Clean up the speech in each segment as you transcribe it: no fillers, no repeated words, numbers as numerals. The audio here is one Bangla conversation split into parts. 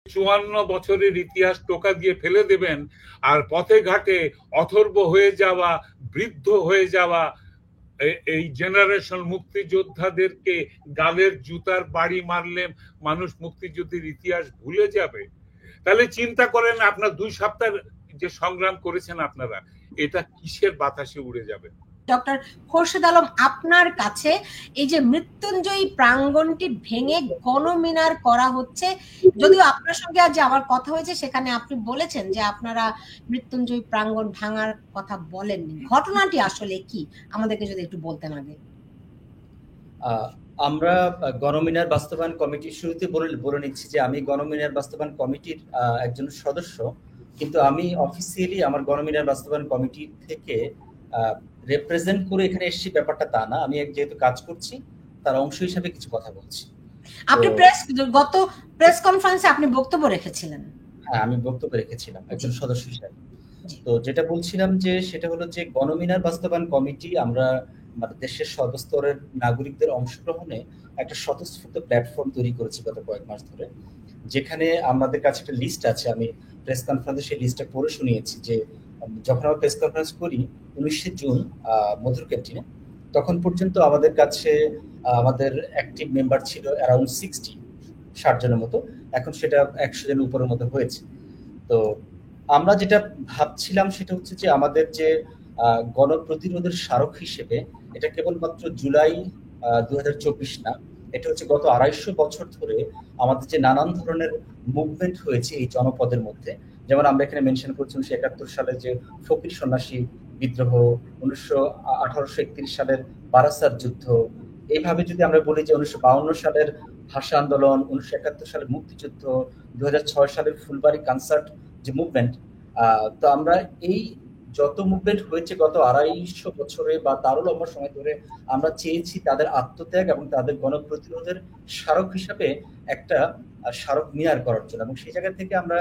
54 বছরের ইতিহাস টোকা দিয়ে ফেলে দেবেন, আর পথে ঘাটে অথর্ব হয়ে যাওয়া, বৃদ্ধ হয়ে যাওয়া এই জেনারেশন মুক্তিযোদ্ধাদেরকে গালের জুতার বাড়ি মারলে মানুষ মুক্তিযুদ্ধের ইতিহাস ভুলে যাবে? তাহলে চিন্তা করেন, আপনার 2 সপ্তাহ যে সংগ্রাম করেছেন আপনারা, এটা কিসের বাতাসে উড়ে যাবে? ডক্টর খোরশেদ আলম, আপনার কাছে এই যে মৃত্যুঞ্জয়ী প্রাঙ্গণটি ভেঙে গণমিনার করা হচ্ছে, যদিও আপনার সঙ্গে আজ আমার কথা হয়েছে, সেখানে আপনি বলেছেন যে আপনারা মৃত্যুঞ্জয়ী প্রাঙ্গণ ভাঙার কথা বলেননি। ঘটনাটি আসলে কি, আমাদেরকে যদি একটু বলতেন আগে। আমরা গণমিনার বাস্তবায়ন কমিটির শুরুতে বলে নিচ্ছি যে আমি গণমিনার বাস্তবায়ন কমিটির একজন সদস্য, কিন্তু আমি অফিসিয়ালি আমার গণমিনার বাস্তবায়ন কমিটি থেকে রিপ্রেজেন্ট করে এখানে এসেছি ব্যাপারটা তা না। আমি যেহেতু কাজ করছি তার অংশ হিসেবে কিছু কথা বলছি। আপনি গত প্রেস কনফারেন্সে আপনি বক্তব্য রেখেছিলেন। হ্যাঁ, আমি বক্তব্য রেখেছিলাম একজন সদস্য হিসেবে। তো যেটা বলছিলাম যে সেটা হলো যে গণমিনার বাস্তবায়ন কমিটি আমরা দেশের সর্বস্তরের নাগরিকদের অংশগ্রহণে একটা স্বতঃস্ফূর্ত প্ল্যাটফর্ম তৈরি করেছি গত কয়েক মাস ধরে, যেখানে আমাদের কাছে একটা লিস্ট আছে। আমি প্রেস কনফারেন্সে সেই লিস্টটা পড়ে শুনিয়েছি যে যখন আমরা প্রেস কনফারেন্স করি 19 জুন মধুর ক্যান্টিনে, তখন পর্যন্ত আমাদের কাছে আমাদের অ্যাক্টিভ মেম্বার ছিল অ্যারাউন্ড 60 জনের মতো। এখন সেটা 100 জনের উপরের মতো হয়েছে। তো আমরা যেটা ভাবছিলাম সেটা হচ্ছে যে আমাদের যে গণপ্রতিরোধের স্মারক হিসেবে এটা কেবলমাত্র জুলাই 2024 না, এটা হচ্ছে গত 250 বছর ধরে আমাদের যে নানান ধরনের মুভমেন্ট হয়েছে এই জনপদের মধ্যে। যেমন আমরা এখানে মেনশন করছি 1971 সালে যে ফকির সন্ন্যাসী বিদ্রোহ, 1831 সালের বারাসাত যুদ্ধ, এইভাবে যদি আমরা বলি যে 1952 সালের ভাষা আন্দোলন, 1971 সালের মুক্তিযুদ্ধ, 2006 সালের ফুলবাড়ি কনসার্ট যে মুভমেন্ট, তো আমরা এই যত মুভমেন্ট হয়েছে গত 250 বছরে বা তারও লম্বা সময় ধরে, আমরা চেয়েছি তাদের আত্মত্যাগ এবং তাদের গণপ্রতিরোধের স্মারক হিসাবে একটা স্মারক মিনার করার জন্য। এবং সেই জায়গা থেকে আমরা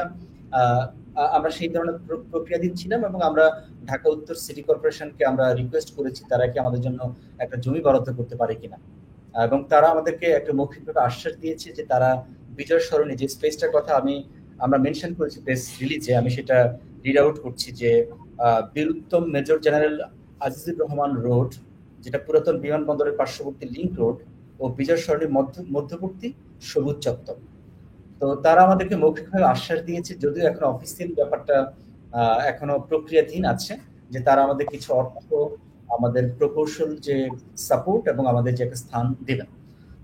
সেই ধরনের প্রক্রিয়া দিচ্ছিলাম এবং আমরা ঢাকা উত্তর সিটি কর্পোরেশনকে আমরা রিকোয়েস্ট করেছি তারা কি আমাদের জন্য একটা জমি বরাদ্দ করতে পারে কিনা, এবং তারা আমাদেরকে একটা মৌখিকভাবে আশ্বাস দিয়েছে যে তারা বিজয় সরণি যে স্পেসটার কথা আমরা মেনশন করেছি প্রেস রিলিজে, আমি সেটা রিড আউট করছি যে Bir Uttom major general Azizur Rahman road, যেটা পুরাতন বিমানবন্দরের পার্শ্ববর্তী লিংক রোড, ও বিজয় সরণির মধ্যবর্তী সবুজ চত্বর। তো তারা আমাদেরকে মৌখিকভাবে আশ্বাস দিয়েছে, যদিও এখন অফিসিয়াল ব্যাপারটা এখনো প্রক্রিয়াধীন আছে, যে তারা আমাদের কিছু অর্থ, আমাদের প্রকৌশল যে সাপোর্ট এবং আমাদের যে একটা স্থান দেবেন।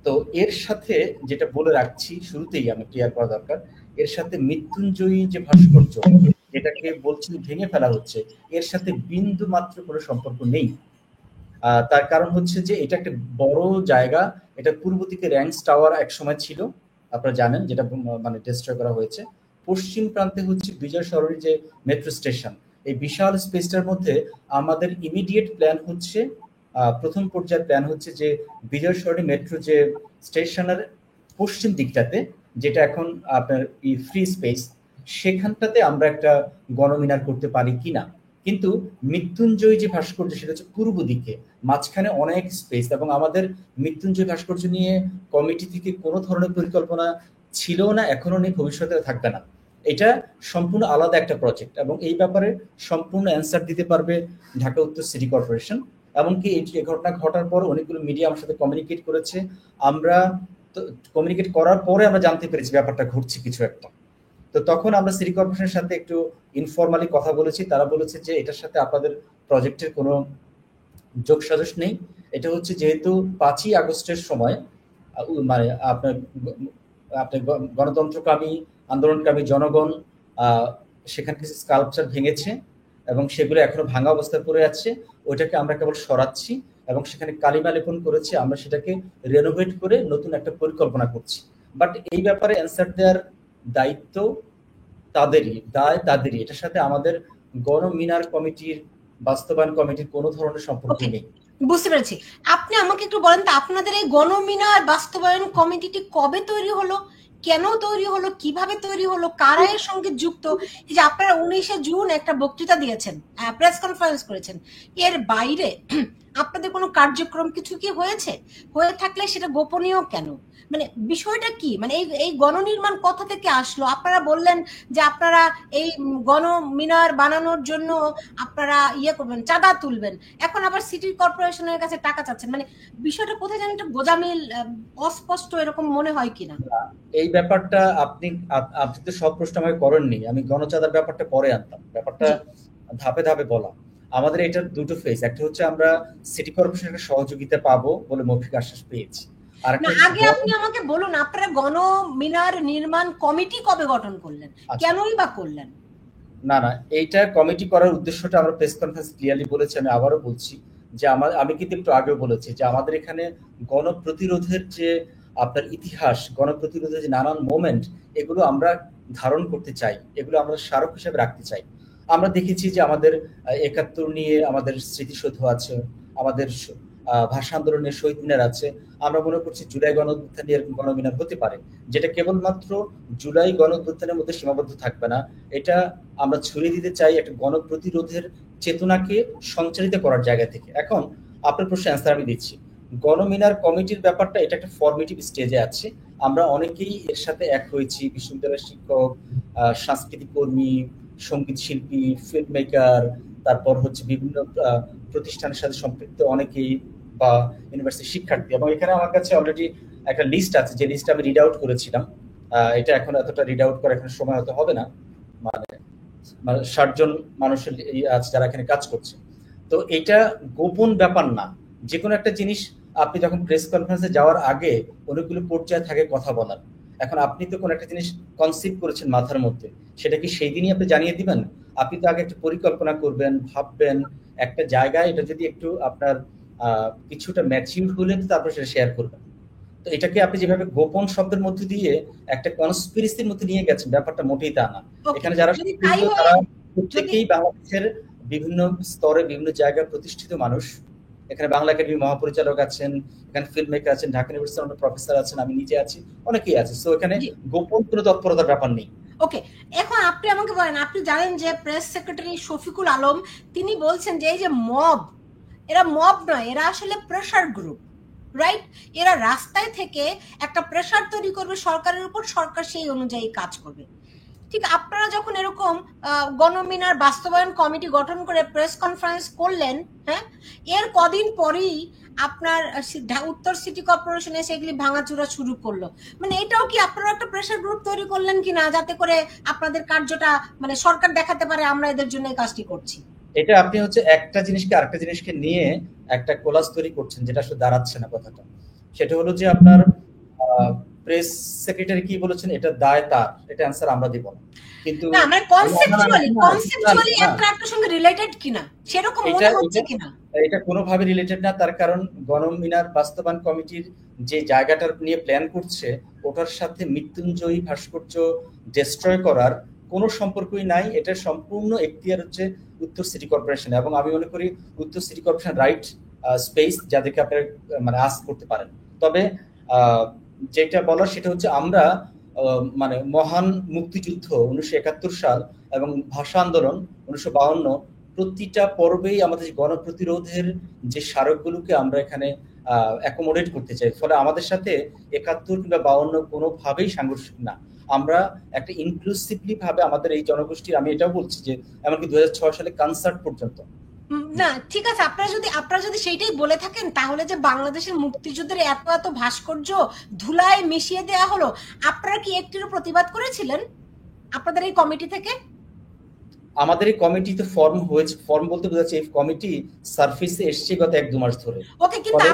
তো এর সাথে যেটা বলে রাখছি শুরুতেই আমি ক্লিয়ার করা দরকার, এর সাথে মৃত্যুঞ্জয়ী যে ভাস্কর্য যেটাকে বলছি ভেঙে ফেলা হচ্ছে, এর সাথে বিন্দু মাত্র কোনো সম্পর্ক নেই। তার কারণ হচ্ছে যে এটা একটা বড় জায়গা, এটা পূর্ব দিকে র্যাঙ্কস টাওয়ার এক সময় ছিল, আপনারা জানেন, যেটা মানে ডিস্ট্রয় করা হয়েছে। পশ্চিম প্রান্তে হচ্ছে বিজয় সরণি যে মেট্রো স্টেশন। এই বিশাল স্পেসটার মধ্যে আমাদের ইমিডিয়েট প্ল্যান হচ্ছে, প্রথম পর্যায়ের প্ল্যান হচ্ছে যে বিজয় সরণি মেট্রো যে স্টেশনের পশ্চিম দিকটাতে, যেটা এখন আপনার ফ্রি স্পেস, সেখানটাতে আমরা একটা গণমিনার করতে পারি কিনা। কিন্তু মৃত্যুঞ্জয়ী যে ভাস্কর্য সেটা হচ্ছে পূর্ব দিকে, মাঝখানে অনেক স্পেস, এবং আমাদের মৃত্যুঞ্জয় ভাস্কর্য নিয়ে কমিটি থেকে কোনো ধরনের পরিকল্পনা ছিল না, এখনো নেই, ভবিষ্যতে থাকবে না। এটা সম্পূর্ণ আলাদা একটা প্রজেক্ট, এবং এই ব্যাপারে সম্পূর্ণ অ্যান্সার দিতে পারবে ঢাকা উত্তর সিটি কর্পোরেশন। এমনকি এই ঘটনা ঘটার পর অনেকগুলো মিডিয়া আমার সাথে কমিউনিকেট করেছে, আমরা কমিউনিকেট করার পরে আমরা জানতে পেরেছি ব্যাপারটা ঘটছে কিছু একটা। তো তখন আমরা সিটি কর্পোরেশনের সাথে একটু ইনফর্মালি কথা বলেছি, তারা বলেছে যে এটার সাথে আপনাদের প্রজেক্টের কোনো যোগ সাজশ নেই। এটা হচ্ছে যেহেতু 5ই আগস্টের সময় মানে আপনার গণতন্ত্রকামী আন্দোলনকামী জনগণ সেখানে কিছু স্কাল্পচার ভেঙেছে এবং সেগুলো এখনো ভাঙা অবস্থায় পড়ে আছে, ওইটাকে আমরা কেবল সরাচ্ছি এবং সেখানে কালিমা লেপন করেছি, আমরা সেটাকে রেনোভেট করে নতুন একটা পরিকল্পনা করছি। বাট এই ব্যাপারে অ্যান্সার দেওয়ার দায়িত্ব তাদেরই, দায় তাদেরই। এটার সাথে আমাদের গণমিনার কমিটির, বাস্তবায়ন কমিটির কোনো ধরনের সম্পর্ক নেই। বুঝতে পেরেছি। আপনি আমাকে একটু বলেন তো, আপনাদের এই গণমিনার বাস্তবায়ন কমিটিটি কবে তৈরি হলো, কেন তৈরি হলো, কিভাবে তৈরি হলো, কারা এর সঙ্গে যুক্ত? এই যে আপনারা 19 জুন একটা বক্তৃতা দিয়েছেন, প্রেস কনফারেন্স করেছেন, এর বাইরে আপনাদের কোনো কার্যক্রম কিছু কি হয়েছে? হয়ে থাকলে সেটা গোপনীয় কেন? মানে বিষয়টা কি? মানে এই গণনির্মাণ কোথা থেকে আসলো? আপনারা বললেন যে আপনারা এই গণমিনার বানানোর জন্য আপনারা ইয়ে করবেন, চাঁদা তুলবেন, এখন আবার সিটি কর্পোরেশনের কাছে টাকা চাচ্ছেন। মানে বিষয়টা কোথায় যেন একটা গোজামিল, অস্পষ্ট এরকম মনে হয় কিনা? এই ব্যাপারটা আপনি তো সব প্রশ্ন আমাকে করেননি, আমি গণচাঁদার ব্যাপারটা পরে আনতাম। ব্যাপারটা ধাপে ধাপে বলা। আমাদের এটার দুটো ফেজ, একটা হচ্ছে আমরা সিটি কর্পোরেশনের সহযোগিতা পাবো বলে মৌখিক আশ্বাস পেয়েছি, আর না, আগে আপনি আমাকে বলুন আপনারা গণমিনার নির্মাণ কমিটি কবে গঠন করলেন, কেনই বা করলেন? না না, এইটা কমিটি করার উদ্দেশ্যটা আমরা প্রেস কনফারেন্স ক্লিয়ারলি বলেছি, আমি আবারও বলছি যে আমি কিন্তু একটু আগেও বলেছি যে আমাদের এখানে গণপ্রতিরোধের যে আপনার ইতিহাস, গণপ্রতিরোধের যে নানান মোমেন্ট, এগুলো আমরা ধারণ করতে চাই, এগুলো আমরা স্মারক হিসেবে রাখতে চাই। আমরা দেখেছি যে আমাদের ৭১ নিয়ে আমাদের স্মৃতিসৌধ আছে, আমাদের ভাষা আন্দোলনের শহীদ মিনার আছে। আমরা মনে করছি জুলাই গণঅভ্যুত্থানে এরকম গণমিনার হতে পারে, যেটা কেবলমাত্র জুলাই গণঅভ্যুত্থানের মধ্যে সীমাবদ্ধ থাকবে না, এটা আমরা ছড়িয়ে দিতে চাই একটা গণপ্রতিরোধের চেতনাকে সঞ্চারিত করার জায়গা থেকে। এখন আপনার প্রশ্নের অ্যান্সার আমি দিচ্ছি। গণমিনার কমিটির ব্যাপারটা এটা একটা ফরমেটিভ স্টেজে আছে, আমরা অনেকেই এর সাথে এক হয়েছি, বিশ্ববিদ্যালয়ের শিক্ষক, সাংস্কৃতিক কর্মী, সঙ্গীত শিল্পী, ফিল্ম মেকার, তারপর হচ্ছে বিভিন্ন প্রতিষ্ঠানের সাথে সম্পৃক্ত অনেকেই, বা ইউনিভার্সিটির শিক্ষার্থী। এবং এখানে আমার কাছে অলরেডি একটা লিস্ট আছে, যে লিস্ট আমি রিড আউট করেছিলাম। এটা এখন এতটা রিড আউট করার এখন সময় হতে হবে না, মানে ৬০ জন মানুষের আছে যারা এখানে কাজ করছে। তো এটা গোপন ব্যাপার না, যে কোনো একটা জিনিস আপনি যখন প্রেস কনফারেন্সে যাওয়ার আগে অনেকগুলো পর্যায়ে থাকে কথা বলার। এখন আপনি তো কোনো একটা জিনিস কনসিভ করেছেন মাথার মধ্যে, সেটা কি সেই দিনই আপনি জানিয়ে দিবেন? আপনি তো আগে একটা পরিকল্পনা করবেন, ভাববেন একটা জায়গায়, এটা যদি একটু আপনার কিছুটা ম্যাচিউর হলে তো তারপর সেটা শেয়ার করবেন। তো এটাকে আপনি যেভাবে গোপন শব্দের মধ্যে দিয়ে একটা কনস্পিরেসির মধ্যে নিয়ে গেছেন, ব্যাপারটা মোটেই তা না। এখানে যারা তারা প্রত্যেকেই বাংলাদেশের বিভিন্ন স্তরে বিভিন্ন জায়গায় প্রতিষ্ঠিত মানুষ। এখানে বাংলা একাডেমি মহাপরিচালক আছেন, এখানে ফিল্ম মেকার আছেন, ঢাকা ইউনিভার্সিটির অনেক প্রফেসর আছেন, আমি নিজে আছি, অনেকেই আছে। সো এখানে গোপন কোনো তৎপরতার ব্যাপার নেই। ওকে, এখন আপনি আমাকে বলেন, আপনি জানেন যে প্রেস সেক্রেটারি শফিকুল আলম তিনি বলছেন যে এই যে মব, এরা মব নয়, এরা আসলে প্রেসার গ্রুপ, রাইট? এরা রাস্তায় থেকে একটা প্রেসার তৈরি করবে সরকারের উপর, সরকার সেই অনুযায়ী কাজ করবে। ঠিক আপনারা যখন এরকম গণমিনার বাস্তবায়ন কমিটি গঠন করে প্রেস কনফারেন্স করলেন, হ্যাঁ, এর কদিন পরেই আপনার উত্তর সিটি কর্পোরেশনে সেগুলি ভাঙাচুরা শুরু করলো। মানে এটাও কি আপনারা একটা প্রেসার গ্রুপ তৈরি করলেন কিনা, যাতে করে আপনাদের কার্যটা মানে সরকার দেখাতে পারে আমরা এদের জন্য এই কাজটি করছি? এটা আপনি হচ্ছে একটা জিনিসকে আরেকটা জিনিসকে নিয়ে একটা কোলাজ তৈরি করছেন, যেটা আসলে দাঁড়াচ্ছে না কথাটা। সেটা হলো যে আপনার প্রেস সেক্রেটারি কি বলেছেন, এটা দায় তার, এটা অ্যানসার আমরা দিব না। কিন্তু না, মানে কনসেপচুয়ালি একটার সঙ্গে রিলেটেড কিনা সেরকম মনে হচ্ছে কিনা? এটা কোনোভাবে রিলেটেড না, তার কারণ গণমিনার বাস্তবায়ন কমিটির যে জায়গাটা নিয়ে প্ল্যান করছে ওটার সাথে মৃত্যুঞ্জয়ী ভাস্কর্য ডিস্ট্রয় করার কোনো সম্পর্কই নাই। এটা সম্পূর্ণ এখতিয়ার হচ্ছে উত্তর সিটি কর্পোরেশন, এবং আমি মনে করি উত্তর সিটি কর্পোরেশন রাইট স্পেস যাদেরকে আপনারা মানে আস্ক করতে পারেন। তবে যেটা বলার সেটা হচ্ছে আমরা মানে মহান মুক্তিযুদ্ধ ১৯৭১ সাল এবং ভাষা আন্দোলন ১৯৫২, প্রতিটা পর্বেই আমাদের গণপ্রতিরোধের যে স্মারকগুলোকে আমরা এখানে অ্যাকোমোডেট করতে চাই। ফলে আমাদের সাথে ৭১ কিংবা ৫২ কোনোভাবেই সাংঘর্ষিক না। আমরা একটা ইনক্লুসিভলি ভাবে আমাদের এই জনগোষ্ঠীর, আমি এটাও বলছি যে এমনকি ২০০৬ সালে কনসার্ট পর্যন্ত। না ঠিক আছে, আপনারা যদি সেইটাই বলে থাকেন, তাহলে যে বাংলাদেশের মুক্তিযুদ্ধের এত এত ভাস্কর্য ধুলায় মিশিয়ে দেওয়া হলো, আপনারা কি একটিরও প্রতিবাদ করেছিলেন আপনাদের এই কমিটি থেকে? আমাদের এই কমিটি তো ফর্ম হয়েছে, ফর্ম বলতে বোঝাচ্ছে এই কমিটি সারফেসে এসছে গত ১-২ মাস ধরে। ওকে, কিন্তু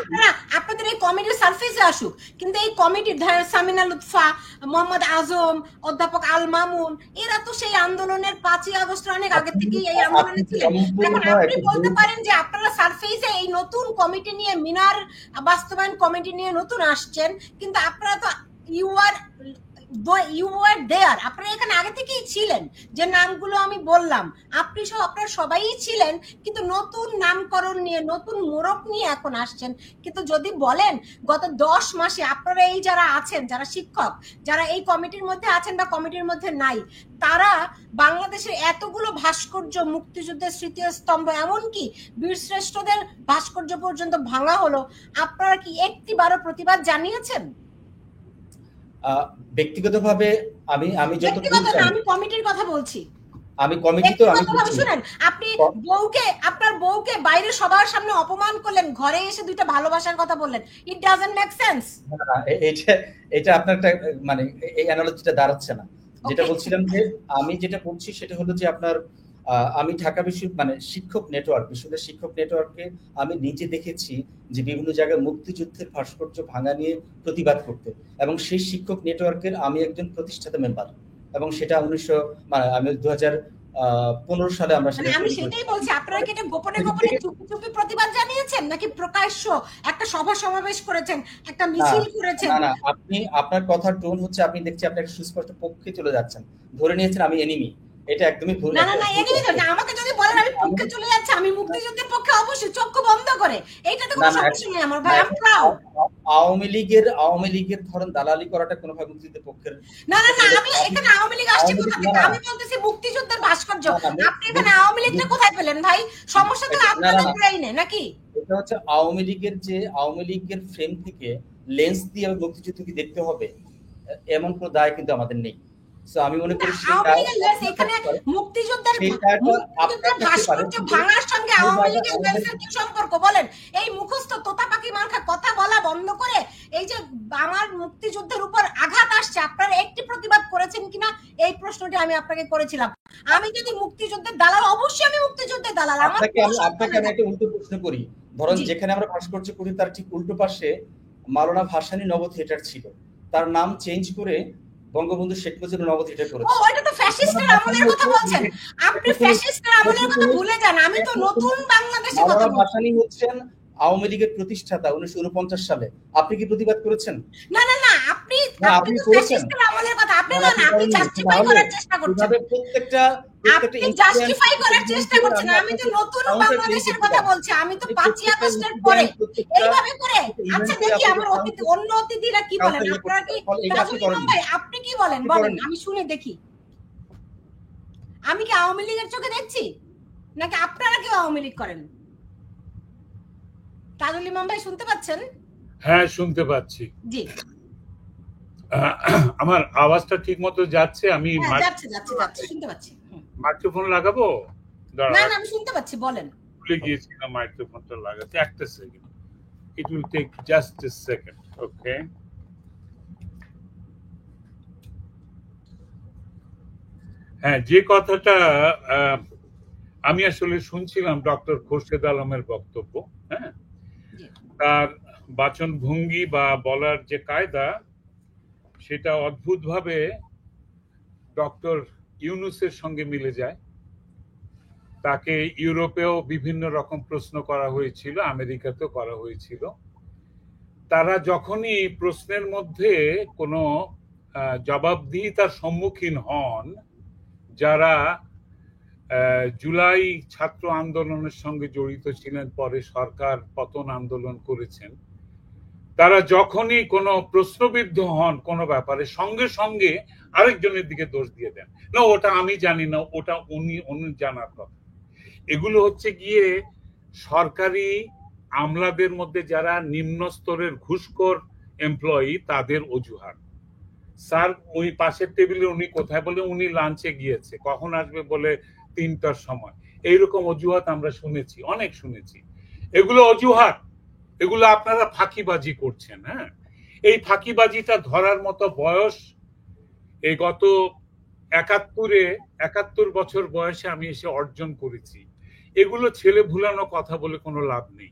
আপনাদের এই কমিটির সারফেসে আসুক, কিন্তু এই কমিটির সামিনা লুৎফা, মোহাম্মদ আজম, অধ্যাপক আল মামুন, এরা তো সেই আন্দোলনের ৫ই আগস্ট অনেক আগে থেকেই এই আন্দোলনে ছিলেন। এখন আপনি বলতে পারেন যে আপনারা সারফেসে এই নতুন কমিটি নিয়ে, মিনার বাস্তবায়ন কমিটি নিয়ে নতুন আসছেন, কিন্তু আপনারা তো ইউ ওয়ার দেয়ার, আপনারা এখানে আগে থেকেই ছিলেন, যে নামগুলো আমি বললাম আপনি সহ আপনারা সবাই ছিলেন, কিন্তু নতুন নামকরণ নিয়ে নতুন মোড়ক নিয়ে এখন আসছেন। কিন্তু যদি বলেন গত 10 মাসে আপনারা এই যারা আছেন, যারা শিক্ষক, যারা এই কমিটির মধ্যে আছেন বা কমিটির মধ্যে নাই, তারা বাংলাদেশের এতগুলো ভাস্কর্য, মুক্তিযুদ্ধের স্মৃতি স্তম্ভ, এমনকি বীরশ্রেষ্ঠদের ভাস্কর্য পর্যন্ত ভাঙা হলো, আপনারা কি একটিবারও প্রতিবাদ জানিয়েছেন? ব্যক্তিগতভাবে আমি আমি যত আমি কমিটির কথা বলছি। আমি কমিটি তো আমি শুনেন, আপনি আপনার বউকে বাইরে সবার সামনে অপমান করলেন, ঘরে এসে দুইটা ভালোবাসার কথা বললেন, ইট ডাজন্ট মেক সেন্স। এটা আপনার একটা মানে এই অ্যানালজিটা দাঁড়াচ্ছে না। যেটা বলছিলাম যে আমি যেটা বলছি সেটা হলো যে আপনার আমি ঢাকা মানে শিক্ষক নেটওয়ার্ক, বিশ্ববিদ্যালয় শিক্ষক নেটওয়ার্কে আমি নিজে দেখেছি যে বিভিন্ন জায়গায় মুক্তিযুদ্ধের ভাস্কর্য ভাঙা নিয়ে প্রতিবাদ করতে, এবং সেই শিক্ষক নেটওয়ার্কের আমি একজন প্রতিষ্ঠাতা মেম্বার, এবং সেটা আমি 2015 সালে আমরা আমি সেটাই বলছি, আপনারা কি এটা গোপনে গোপনে চুপি চুপি প্রতিবাদ জানিয়েছেন, নাকি প্রকাশ্য একটা সভা সমাবেশ করেছেন, একটা মিছিল করেছেন? না, আপনার কথার টোন হচ্ছে, আপনি দেখছি আপনি একটা সুস্পষ্ট পক্ষে চলে যাচ্ছেন, ধরে নিয়েছেন আমি এনিমি। এটা একদমই ভুল। না, এনিমি না, আমাকে যদি বলেন আমি পক্ষে চলে যাচ্ছি, আমি মুক্তিযুদ্ধের পক্ষে অবশ্যই চক্ষু বন্ধ করে, এইটা তো কোনো সমস্যা নেই আমার ভাই, আই এম প্রাউড। আওয়ামী লীগের ধরেন দালালি করাটা কোনোভাবে মুক্তিযুদ্ধের পক্ষের না, আমি এখানে আওয়ামী লীগ আসছে কোথা থেকে? আমি বলতেছি মুক্তিযুদ্ধের ভাস্কর্য, আপনি এখানে আওয়ামী লীগটা কোথায় পেলেন ভাই? সমস্যা তো আপনাদের ব্রেইনে নাকি? এটা হচ্ছে আওয়ামী লীগের ফ্রেম থেকে লেন্স দিয়ে মুক্তিযুদ্ধকে দেখতে হবে, এমন কোনো দায় কিন্তু আমাদের নেই। সো আমি মনে করি এখানে মুক্তিযুদ্ধের ভাস্কর্য ভাঙার সঙ্গে আওয়ামী লীগের লেন্সের কি সম্পর্ক বলেন? এই মুখস্থ তোতা পাখি মার্কা কথা বলা বন্ধ করে, এই যে আমার মুক্তিযুদ্ধের উপর আঘাত আসছে, আপনারা একটি প্রতিবাদ করেছেন কিনা এই প্রশ্নটি আমি আপনাকে করেছিলাম। আমি যদি মুক্তিযুদ্ধের দালাল, অবশ্যই আমি মুক্তিযুদ্ধের দালাল। আপনাকে আমি একটা উল্টো প্রশ্ন করি। ধরুন যেখানে আমরা ভাস্কর্য করি তার ঠিক উল্টো পাশে মাওলানা ভাসানী নব থিয়েটার ছিল, তার নাম চেঞ্জ করে বঙ্গবন্ধু শেখ মুজিবুর নব থিয়েটার করেছে। ও, এটা তো ফ্যাসিস্টের আমলের কথা বলছেন আপনি, ফ্যাসিস্টের আমলের কথা ভুলে যান। আমি তো নতুন বাংলাদেশের কথা বলছি। ভাসানী হচ্ছেন আওয়ামী লীগের প্রতিষ্ঠাতা 1949 সালে। আপনি কি প্রতিবাদ করেছেন? না, আপনি ফ্যাসিস্টের আমলের কথা আপনি না, আপনি জাস্টিফাই করার চেষ্টা করছেন। আপনি জাস্টিফাই করার চেষ্টা করছেন। আমি তো নতুন বাংলাদেশের কথা বলছি, আমি তো 5ই আগস্টের পরে এইভাবে করে। আচ্ছা দেখি আমার অন্য অতিথিরা কি বলেন, আপনারা কি ভাই আপনি কি বলেন আমি শুনে দেখি। আমি কি আওয়ামী লীগের চোখে দেখছি, নাকি আপনারা কি আওয়ামী লীগ করেন? তাজুল ইমাম ভাই শুনতে পাচ্ছেন? হ্যাঁ, শুনতে পাচ্ছি। জি, আমার আওয়াজটা ঠিক মতো যাচ্ছে? আমি যাচ্ছে শুনতে পাচ্ছি। মাইক্রোফোন লাগাবো? না, আমি শুনতে পাচ্ছি, বলেন। ভুলে গিয়েছিলাম মাইক্রোফোনটা লাগাতে। একটা second, it will take just a second. Okay, হ্যাঁ, যে কথাটা আমি আসলে শুনছিলাম ডক্টর খোরশেদ আলমের বক্তব্য। হ্যাঁ, তার বাচন ভঙ্গি বা বলার যে কায়দা, সেটা অদ্ভুতভাবে ডক্টর ইউনূসের সঙ্গে মিলে যায়। তাকে ইউরোপেও বিভিন্ন রকম প্রশ্ন করা হয়েছিল, আমেরিকাতেও করা হয়েছিল। তারা যখনই প্রশ্নের মধ্যে কোনো জবাবদিহিতার সম্মুখীন হন, যারা জুলাই ছাত্র আন্দোলনের সঙ্গে জড়িত ছিলেন, পরে সরকার পতন আন্দোলন করেছেন, তারা যখনই কোনো প্রশ্নবিদ্ধ হন কোনো ব্যাপারে, সঙ্গে সঙ্গে আরেকজনের দিকে দোষ দিয়ে দেন। না, ওটা আমি জানি না, ওটা উনি জানার কথা। এগুলো হচ্ছে গিয়ে সরকারি আমলাদের মধ্যে যারা নিম্ন স্তরের ঘুষখোর এমপ্লয়ি, তাদের অজুহাত। স্যার ওই পাশের টেবিলে উনি কোথায়, বলে উনি লাঞ্চে গিয়েছে, কখন আসবে বলে 3টার সময়। এইরকম অজুহাত আমরা শুনেছি, অনেক শুনেছি। এগুলো অজুহাত, এগুলো আপনারা ফাঁকিবাজি করছেন। হ্যাঁ, এই ফাঁকিবাজিটা ধরার মতো বয়স এই গত 71 বছর বয়সে আমি এসে অর্জন করেছি। এগুলো ছেলে ভুলানো কথা বলে কোনো লাভ নেই।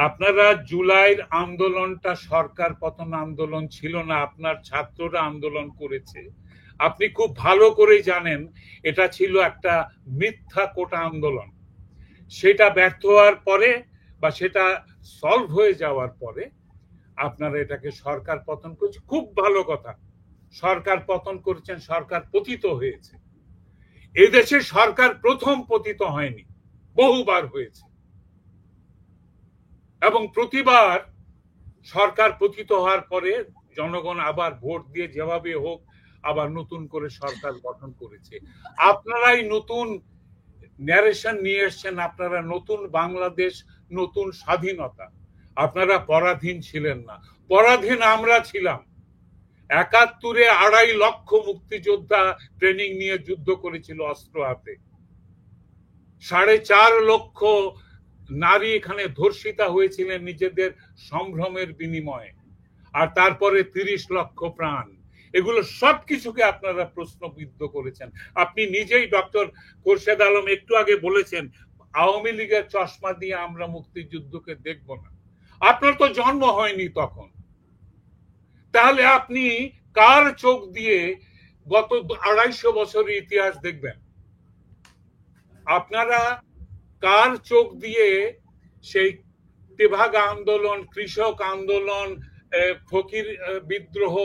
আপনারা জুলাইয়ের আন্দোলনটা সরকার পতন আন্দোলন ছিল না, আপনার ছাত্ররা আন্দোলন করেছে। আপনি খুব ভালো করে জানেন এটা ছিল একটা মিথ্যা কোটা আন্দোলন। সেটা ব্যর্থ হওয়ার পরে বা সেটা সলভ হয়ে যাওয়ার পরে আপনারা এটাকে সরকার পতন করছে, খুব ভালো কথা। সরকার পতন করেছেন, সরকার পতিত হয়েছে। এদেশে সরকার প্রথম পতিত হয়নি, বহুবার হয়েছে, এবং প্রতিবার সরকার পতিত হওয়ার পরে জনগণ আবার ভোট দিয়ে যেভাবে হোক আবার নতুন করে সরকার গঠন করেছে। আপনারাই নতুন ন্যারেশন নিয়ে এসছেন, আপনারা নতুন বাংলাদেশ, নতুন স্বাধীনতা। আপনারা পরাধীন ছিলেন না, পরাধীন আমরা ছিলাম। ৭১-এ ২.৫ লক্ষ মুক্তিযোদ্ধা ট্রেনিং নিয়ে যুদ্ধ করেছিল অস্ত্র হাতে। ৪.৫ লক্ষ নারী এখানে ধর্ষিতা হয়েছিলেন নিজেদের সম্ভ্রমের বিনিময়ে, আর তারপরে ৩০ লক্ষ প্রাণ। এগুলো সবকিছুকে আপনারা প্রশ্নবিদ্ধ করেছেন। আপনি নিজেই ডক্টর খোরশেদ আলম একটু আগে বলেছেন, আওয়ামী লীগের চশমা দিয়ে আমরা মুক্তিযুদ্ধকে দেখব না। আপনার তো জন্ম হয়নি তখন, তাহলে আপনি কার চোখ দিয়ে গত ২৫০ বছরের ইতিহাস দেখবেন? আপনারা কার চোখ দিয়ে সেই তেভাগা আন্দোলন, কৃষক আন্দোলন, ফকির বিদ্রোহ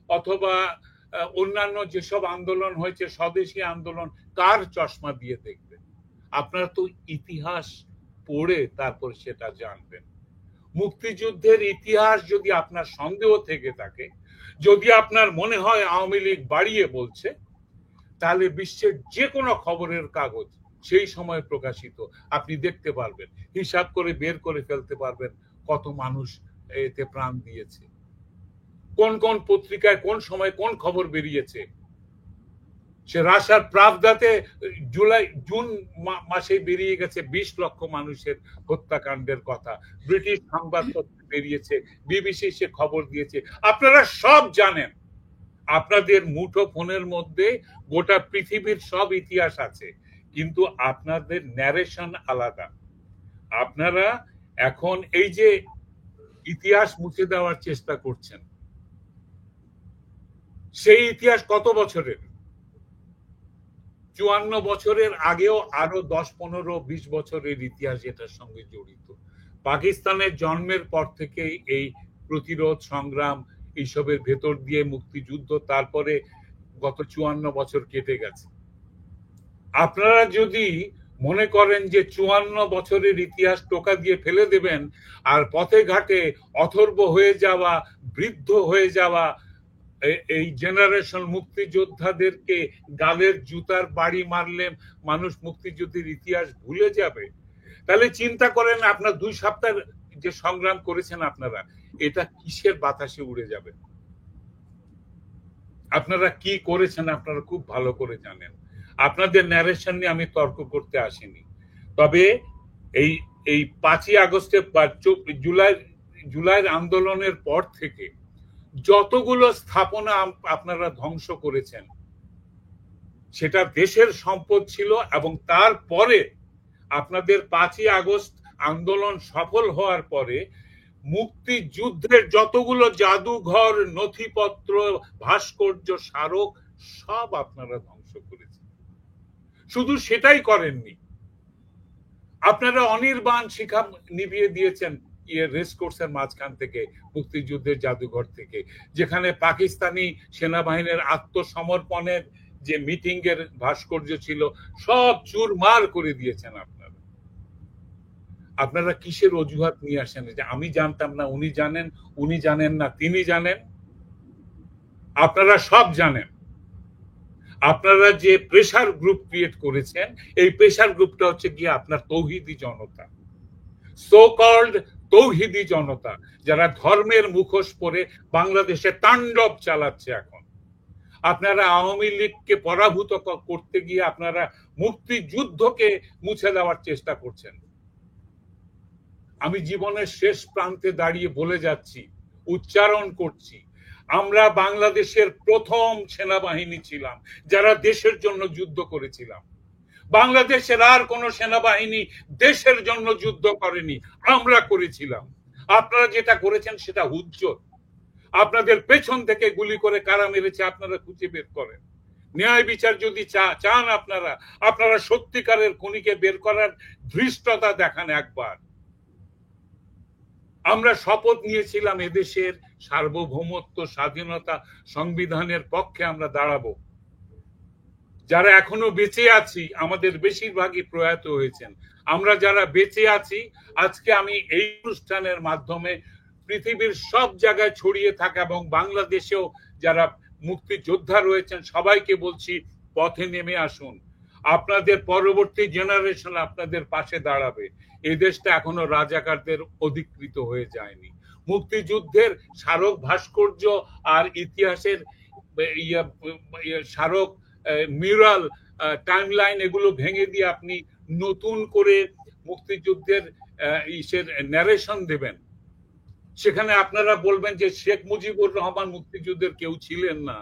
অথবা অন্যান্য যেসব আন্দোলন হয়েছে, স্বদেশী আন্দোলন, কার চশমা দিয়ে দেখবেন? আপনারা তো ইতিহাস পড়ে তারপর সেটা জানবেন। মুক্তিযুদ্ধের ইতিহাস যদি আপনার সন্দেহ থেকে থাকে, যদি আপনার মনে হয় আওয়ামী লীগ বাড়িয়ে বলছে, তাহলে বিশ্বের যে কোনো খবরের কাগজ সেই সময় প্রকাশিত আপনি দেখতে পারবেন, হিসাব করে বের করে ফেলতে পারবেন কত মানুষ এতে প্রাণ দিয়েছে, কোন কোন পত্রিকায় কোন সময় কোন খবর বেরিয়েছে। সে রাশিয়ার প্রাভদাতে জুন মাসে বেরিয়ে গেছে ২০ লক্ষ মানুষের হত্যাকাণ্ডের কথা, ব্রিটিশ সংবাদপত্রে বেরিয়েছে, বিবিসি সে খবর দিয়েছে। আপনারা সব জানেন, আপনাদের মুঠো ফোনের মধ্যে গোটা পৃথিবীর সব ইতিহাস আছে, কিন্তু আপনাদের ন্যারেশন আলাদা। আপনারা এখন এই যে ইতিহাস মুছে দেওয়ার চেষ্টা করছেন, সেই ইতিহাস কত বছরের? ৫৪ বছরের আগেও আরো ১০, ১৫, ২০ বছরের ইতিহাস এটার সঙ্গে জড়িত। পাকিস্তানের জন্মের পর থেকে এই প্রতিরোধ সংগ্রাম এইসবের ভেতর দিয়ে মুক্তিযুদ্ধ, তারপরে গত ৫৪ বছর কেটে গেছে। আপনারা যদি মনে করেন যে ৫৪ বছরের ইতিহাস টোকা দিয়ে ফেলে দেবেন, আর পথে ঘাটে অথর্ব হয়ে যাওয়া, বৃদ্ধ হয়ে যাওয়া এই জেনারেশন মুক্তিযোদ্ধাদেরকে গালের জুতার বাড়ি মারলে মানুষ মুক্তিযুদ্ধের ইতিহাস ভুলে যাবে, তাহলে চিন্তা করেন আপনার ২ সপ্তাহ যে সংগ্রাম করেছেন আপনারা, এটা কিসের বাতাসে উড়ে যাবে? আপনারা কি করেছেন আপনারা খুব ভালো করে জানেন। আপনাদের ন্যারেশন নিয়ে আমি তর্ক করতে আসিনি, তবে এই ৫ই আগস্টে বা জুলাইয়ের আন্দোলনের পর থেকে যতগুলো স্থাপনা আপনারা ধ্বংস করেছেন, সেটা দেশের সম্পদ ছিল, এবং তারপরে আপনাদের ৫ই আগস্ট আন্দোলন সফল হওয়ার পরে মুক্তিযুদ্ধের যতগুলো জাদুঘর, নথিপত্র, ভাস্কর্য, স্মারক সব আপনারা ধ্বংস করেছেন। শুধু সেটাই করেননি, আপনারা অনির্বাণ শিখা নিভিয়ে দিয়েছেন রেস কোর্সের মাঝখান থেকে, মুক্তিযুদ্ধের জাদুঘর থেকে, যেখানে পাকিস্তানি সেনাবাহিনীর আত্মসমর্পণের যে মিটিং এর ভাস্কর্য ছিল সব চুরমার করে দিয়েছেন আপনারা। আপনারা কিসের অজুহাত নিয়ে আসেন যে আমি জানতাম না, উনি জানেন, উনি জানেন না, তিনি জানেন? আপনারা সব জানেন। আপনারা যে প্রেসার গ্রুপ ক্রিয়েট করেছেন, এই প্রেসার গ্রুপটা হচ্ছে গিয়ে আপনার তৌহিদি জনতা, সো কল্ড তৌহিদি জনতা, যারা ধর্মের মুখোশ পরে বাংলাদেশে তাণ্ডব চালাচ্ছে এখন। আপনারা আওয়ামী লীগকে পরাভূত করতে গিয়ে আপনারা মুক্তিযুদ্ধকে মুছে দেওয়ার চেষ্টা করছেন। আমি জীবনের শেষ প্রান্তে দাঁড়িয়ে বলে যাচ্ছি, উচ্চারণ করছি, আমরা বাংলাদেশের প্রথম সেনাবাহিনী ছিলাম যারা দেশের জন্য যুদ্ধ করেছিলাম। বাংলাদেশের আর কোন সেনাবাহিনী দেশের জন্য যুদ্ধ করেনি, আমরা করেছিলাম। আপনারা যেটা করেছেন সেটা হুজ্জত। আপনাদের পেছন থেকে গুলি করে কারা মেরেছে আপনারা খুঁজে বের করেন। ন্যায় বিচার যদি চান আপনারা সত্যিকারের খুনিকে বের করার ধৃষ্টতা দেখান একবার। আমরা শপথ নিয়েছিলাম এদেশের সার্বভৌমত্ব, স্বাধীনতা, সংবিধানের পক্ষে আমরা দাঁড়াবো। যারা এখনো বেঁচে আছি, আমাদের বেশিরভাগই প্রয়াত হয়েছেন, আমরা যারা বেঁচে আছি আজকে আমি এই অনুষ্ঠানের মাধ্যমে পৃথিবীর সব জায়গায় ছড়িয়ে থাকা এবং বাংলাদেশেও যারা মুক্তিযোদ্ধা রয়েছেন সবাইকে বলছি, পথে নেমে আসুন। আপনাদের পরবর্তী জেনারেশন আপনাদের পাশে দাঁড়াবে। এই দেশটা এখনো রাজাকারদের অধিকৃত হয়ে যায়নি। মুক্তিযুদ্ধের স্মারক ভাস্কর্য আর ইতিহাসের স্মারক মিউরাল টাইমলাইন এগুলো ভেঙে দিয়ে আপনি নতুন করে মুক্তিযুদ্ধের ন্যারেশন দেবেন। সেখানে আপনারা বলবেন যে শেখ মুজিবুর রহমান মুক্তিযুদ্ধের কেউ ছিলেন না।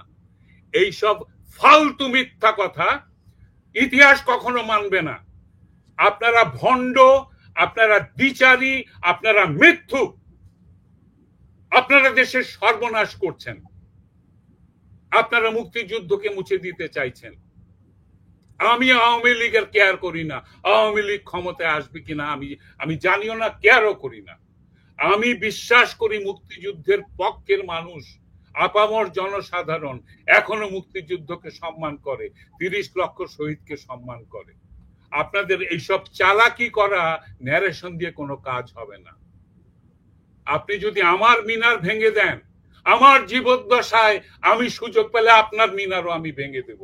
এইসব ফালতু মিথ্যা কথা ইতিহাস কখনো মানবে না। আপনারা ভণ্ড, আপনারা দ্বিচারী, আপনারা মিথ্যুক, আপনারা দেশের সর্বনাশ করছেন। আপনারা মুক্তিযুদ্ধকে মুছে দিতে চাইছেন। আমি আওয়ামী লীগের কেয়ার করি না, আওয়ামী লীগ ক্ষমতায় আসবে কিনা আমি জানিও না, কেয়ারও করি না। আমি বিশ্বাস করি মুক্তিযুদ্ধের পক্ষের মানুষ, আপামর জনসাধারণ এখনো মুক্তিযুদ্ধকে সম্মান করে, 30 লক্ষ শহীদকে সম্মান করে। আপনাদের এইসব চালাকি করা ন্যারেশন দিয়ে কোনো কাজ হবে না। আপনি যদি আমার মিনার ভেঙে দেন, আমার জীবদ্দশায় আমি সুযোগ পেলে আপনার মিনারও আমি ভেঙে দেব।